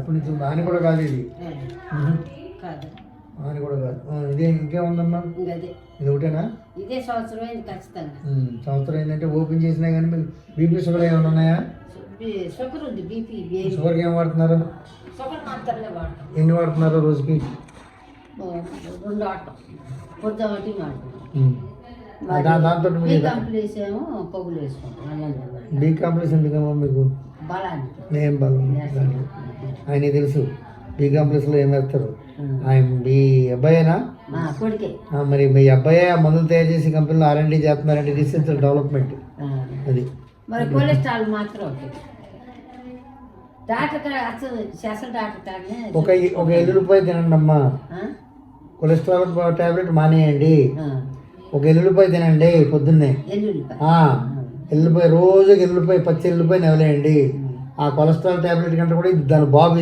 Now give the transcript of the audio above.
అప్పుడు నుంచి నాని కూడా కాదు ఇది. కాదు నాని కూడా కాదు. ఇదే ఇంకేముందమ్మా? అదే ఇది ఒకటేనా? ఇదే సంవత్సరం అయింది ఖచ్చితంగా. సంవత్సరం ఏంటంటే ఓపెన్ చేసినా కానీ మీకు బీపీ షుగర్ ఏమైనా ఉన్నాయా? షుగర్ ఉంది, బీపీ. షుగర్కి ఏం వాడుతున్నారు? షుగర్ మాత్రమే వాడతాం. ఎన్ని వాడుతున్నారు రోజుకి? 2 వాడతాం, పొద్దున ఒకటి దాంతో బీ కాంప్లెక్స్ ఏమో పొగులు వేసుకుంటాం. బీ కాంప్లెక్స్ ఎందుకమ్మా మీకు? బలానికి ఏం బలం ఆయన తెలుసు. బీ కాంప్లెక్స్లో ఏం వేస్తారు? ఆయన మీ అబ్బాయేనా? కొడుకే. మరి మీ అబ్బాయే ఆ మందులు తయారు చేసి కంపెనీలో R&D చేస్తున్నారంటే రీసెర్చ్ డెవలప్మెంట్ అది. మరి కొలెస్ట్రాల్ మాత్రం ఒకటి. డాక్టర్ అసలు శేషం డాక్టర్ ఒక ఎల్లుల్లిపాయ తినండి అమ్మా. కొలెస్ట్రాల్ టాబ్లెట్ మానేయండి. ఒక ఎల్లుల్లిపాయ తినండి పొద్దున్నే. ఎల్లుల్లిపాయ రోజుకి ఎల్లుల్లిపాయ, పచ్చి ఎల్లుల్లిపాయ నవలేయండి. ఆ కొలెస్ట్రాల్ టాబ్లెట్ కంటే కూడా ఇది దాని బాబు.